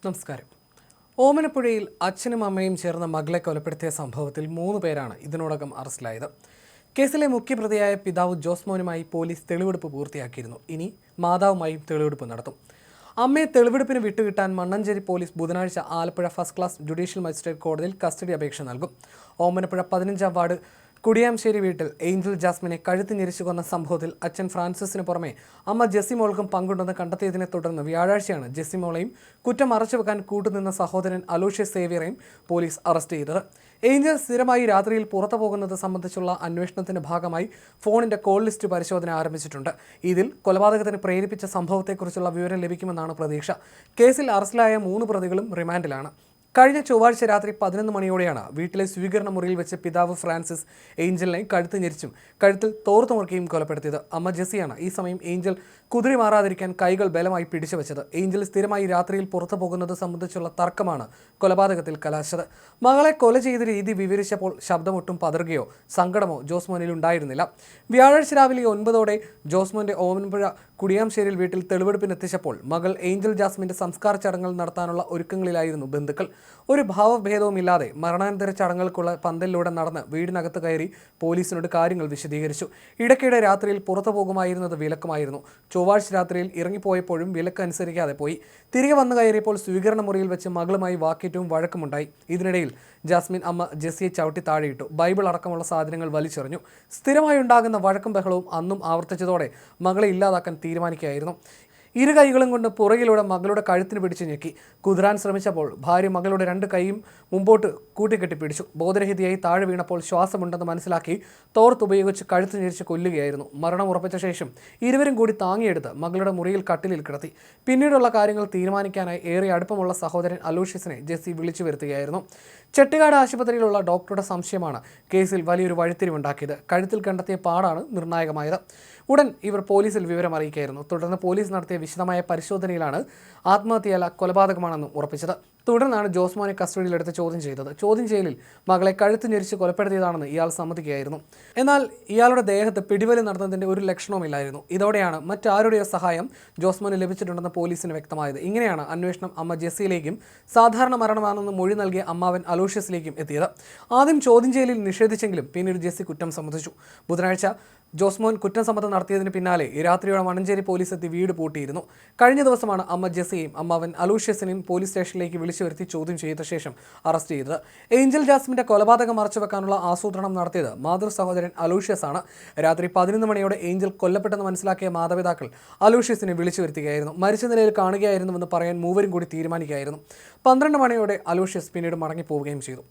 നമസ്കാരം. ഓമനപ്പുഴയിൽ അച്ഛനും അമ്മയും ചേർന്ന് മകളെ കൊലപ്പെടുത്തിയ സംഭവത്തിൽ 3 പേരാണ് ഇതിനോടകം അറസ്റ്റിലായത്. കേസിലെ മുഖ്യപ്രതിയായ പിതാവ് ജോസ്മോനുമായി പോലീസ് തെളിവെടുപ്പ് പൂർത്തിയാക്കിയിരുന്നു. ഇനി മാതാവുമായും തെളിവെടുപ്പ് നടത്തും. അമ്മയെ തെളിവെടുപ്പിന് വിട്ടുകിട്ടാൻ മണ്ണഞ്ചേരി പോലീസ് ബുധനാഴ്ച Alappuzha first class judicial magistrate കോടതിയിൽ കസ്റ്റഡി അപേക്ഷ നൽകും. ഓമനപ്പുഴ 15-ാം വാർഡ് കുടിയാംശ്ശേരി വീട്ടിൽ ഏഞ്ചൽ ജാസ്മിനെ കഴുത്ത് ഞെരിച്ചു കൊന്ന സംഭവത്തിൽ അച്ഛൻ ഫ്രാൻസിസിന് പുറമെ അമ്മ ജെസ്സിമോൾക്കും പങ്കുണ്ടെന്ന് കണ്ടെത്തിയതിനെ തുടർന്ന് വ്യാഴാഴ്ചയാണ് ജെസ്സിമോളെയും കുറ്റം മറച്ചുവെക്കാൻ കൂട്ടുനിന്ന സഹോദരൻ അലോഷ്യസ് സേവ്യറെയും പോലീസ് അറസ്റ്റ് ചെയ്തത്. ഏഞ്ചൽ സ്ഥിരമായി രാത്രിയിൽ പുറത്തു പോകുന്നത് സംബന്ധിച്ചുള്ള അന്വേഷണത്തിന്റെ ഭാഗമായി ഫോണിന്റെ കോൾ ലിസ്റ്റ് പരിശോധന ആരംഭിച്ചിട്ടുണ്ട്. ഇതിൽ കൊലപാതകത്തിന് പ്രേരിപ്പിച്ച സംഭവത്തെക്കുറിച്ചുള്ള വിവരം ലഭിക്കുമെന്നാണ് പ്രതീക്ഷ. കേസിൽ അറസ്റ്റിലായ 3 പ്രതികളും റിമാൻഡിലാണ്. കഴിഞ്ഞ ചൊവ്വാഴ്ച രാത്രി 11 മണിയോടെയാണ് വീട്ടിലെ സ്വീകരണ മുറിയിൽ വെച്ച് പിതാവ് ഫ്രാൻസിസ് ഏഞ്ചലിനെ കഴുത്ത് ഞെരിച്ചും കഴുത്തിൽ തോർത്തുമുറുക്കിയും കൊലപ്പെടുത്തിയത്. അമ്മ ജെസ്സിയാണ്. ഈ സമയം ഏഞ്ചൽ കുതിരി മാറാതിരിക്കാൻ കൈകൾ ബലമായി പിടിച്ചു വെച്ചത്. ഏഞ്ചൽ സ്ഥിരമായി രാത്രിയിൽ പുറത്തു പോകുന്നത് സംബന്ധിച്ചുള്ള തർക്കമാണ് കൊലപാതകത്തിൽ കലാശിച്ചത്. മകളെ കൊല ചെയ്ത രീതി വിവരിച്ചപ്പോൾ ശബ്ദമൊട്ടും പതറുകയോ സങ്കടമോ ജോസ്മോനിൽ ഉണ്ടായിരുന്നില്ല. വ്യാഴാഴ്ച രാവിലെ 9ഓടെ ജോസ്മോന്റെ ഓമനപ്പുഴ കുടിയാംശ്ശേരിയിൽ വീട്ടിൽ തെളിവെടുപ്പിനെത്തിച്ചപ്പോൾ മകൾ ഏഞ്ചൽ ജാസ്മിന്റെ സംസ്കാര ചടങ്ങുകൾ നടത്താനുള്ള ഒരുക്കങ്ങളിലായിരുന്നു ബന്ധുക്കൾ. ഒരു ഭാവഭേദവുമില്ലാതെ മരണാനന്തര ചടങ്ങുകൾക്കുള്ള പന്തലിലൂടെ നടന്ന് വീടിനകത്ത് കയറി പോലീസിനോട് കാര്യങ്ങൾ വിശദീകരിച്ചു. ഇടയ്ക്കിടെ രാത്രിയിൽ പുറത്തു പോകുമായിരുന്നത് വിലക്കുമായിരുന്നു. ചൊവ്വാഴ്ച രാത്രിയിൽ ഇറങ്ങിപ്പോയപ്പോഴും വിലക്ക് അനുസരിക്കാതെ പോയി. തിരികെ വന്നു കയറിയപ്പോൾ സ്വീകരണ മുറിയിൽ വെച്ച് മകളുമായി വാക്കേറ്റവും വഴക്കുമുണ്ടായി. ഇതിനിടയിൽ ജാസ്മിൻ അമ്മ ജെസ്സിയെ ചവിട്ടി താഴെയിട്ടു. ബൈബിൾ അടക്കമുള്ള സാധനങ്ങൾ വലിച്ചെറിഞ്ഞു. സ്ഥിരമായി ഉണ്ടാകുന്ന വഴക്കും ബഹളവും അന്നും ആവർത്തിച്ചതോടെ മകളെ ഇല്ലാതാക്കാൻ തീരുമാനിക്കുകയായിരുന്നു. ഇരു കൈകളും കൊണ്ട് പുറകിലൂടെ മകളുടെ കഴുത്തിന് പിടിച്ച് ഞെക്കി. കുതിരാൻ ശ്രമിച്ചപ്പോൾ ഭാര്യ മകളുടെ 2 കൈയും മുമ്പോട്ട് കൂട്ടിക്കെട്ടിപ്പിടിച്ചു. ബോധരഹിതയായി താഴെ വീണപ്പോൾ ശ്വാസമുണ്ടെന്ന് മനസ്സിലാക്കി തോർത്തുപയോഗിച്ച് കഴുത്ത് ഞെരിച്ച് കൊല്ലുകയായിരുന്നു. മരണം ഉറപ്പിച്ച ശേഷം ഇരുവരും കൂടി താങ്ങിയെടുത്ത് മകളുടെ മുറിയിൽ കട്ടിലിൽ കിടത്തി. പിന്നീടുള്ള കാര്യങ്ങൾ തീരുമാനിക്കാനായി ഏറെ അടുപ്പമുള്ള സഹോദരൻ അലോഷ്യസിനെ ജെസ്സി വിളിച്ചു വരുത്തുകയായിരുന്നു. ചെട്ടിക്കാട് ആശുപത്രിയിലുള്ള ഡോക്ടറുടെ സംശയമാണ് കേസിൽ വലിയൊരു വഴിത്തിരിവുണ്ടാക്കിയത്. കഴുത്തിൽ കണ്ടെത്തിയ പാടാണ് നിർണായകമായത്. ഉടൻ ഇവർ പോലീസിൽ വിവരം അറിയിക്കുകയായിരുന്നു. തുടർന്ന് പോലീസ് നടത്തിയ വിശദമായ പരിശോധനയിലാണ് ആത്മഹത്യയല്ല കൊലപാതകമാണെന്ന് ഉറപ്പിച്ചത്. തുടർന്നാണ് ജോസ്മോനെ കസ്റ്റഡിയിലെടുത്ത് ചോദ്യം ചെയ്തത്. ചോദ്യം ചെയ്യലിൽ മകളെ കഴുത്ത് ഞെരിച്ച് കൊലപ്പെടുത്തിയതാണെന്ന് ഇയാൾ സമ്മതിക്കുകയായിരുന്നു. എന്നാൽ ഇയാളുടെ ദേഹത്ത് പിടിവലി നടന്നതിൻ്റെ ഒരു ലക്ഷണവുമില്ലായിരുന്നു. ഇതോടെയാണ് മറ്റാരുടെയോ സഹായം ജോസ്മോന് ലഭിച്ചിട്ടുണ്ടെന്ന് പോലീസിന് വ്യക്തമായത്. ഇങ്ങനെയാണ് അന്വേഷണം അമ്മ ജെസ്സിയിലേക്കും സാധാരണ മരണമാണെന്ന് മൊഴി നൽകിയ അമ്മാവൻ അലോഷ്യസിലേക്കും എത്തിയത്. ആദ്യം ചോദ്യം ചെയ്യലിൽ നിഷേധിച്ചെങ്കിലും പിന്നീട് ജെസ്സി കുറ്റം സമ്മതിച്ചു. ബുധനാഴ്ച ജോസ്മോൻ കുറ്റസമ്മതം നടത്തിയതിന് പിന്നാലെ രാത്രിയോടെ മണ്ണഞ്ചേരി പോലീസ് എത്തി വീട് പൂട്ടിയിരുന്നു. കഴിഞ്ഞ ദിവസമാണ് അമ്മ ജെസ്സിയെയും അമ്മാവൻ അലോഷ്യസിനെയും പോലീസ് സ്റ്റേഷനിലേക്ക് വിളിച്ചു വരുത്തി ചോദ്യം ചെയ്ത ശേഷം അറസ്റ്റ് ചെയ്തത്. ഏഞ്ചൽ ജാസ്മിന്റെ കൊലപാതകം മറച്ചുവെക്കാനുള്ള ആസൂത്രണം നടത്തിയത് മാതൃ സഹോദരൻ അലോഷ്യസ് ആണ്. രാത്രി 11 മണിയോടെ ഏഞ്ചൽ കൊല്ലപ്പെട്ടെന്ന് മനസ്സിലാക്കിയ മാതാപിതാക്കൾ അലോഷ്യസിനെ വിളിച്ചു വരുത്തുകയായിരുന്നു. മരിച്ച നിലയിൽ കാണുകയായിരുന്നുവെന്ന് പറയാൻ മൂവരും കൂടി തീരുമാനിക്കുകയായിരുന്നു. 12 മണിയോടെ അലോഷ്യസ് പിന്നീട് മടങ്ങിപ്പോവുകയും ചെയ്തു.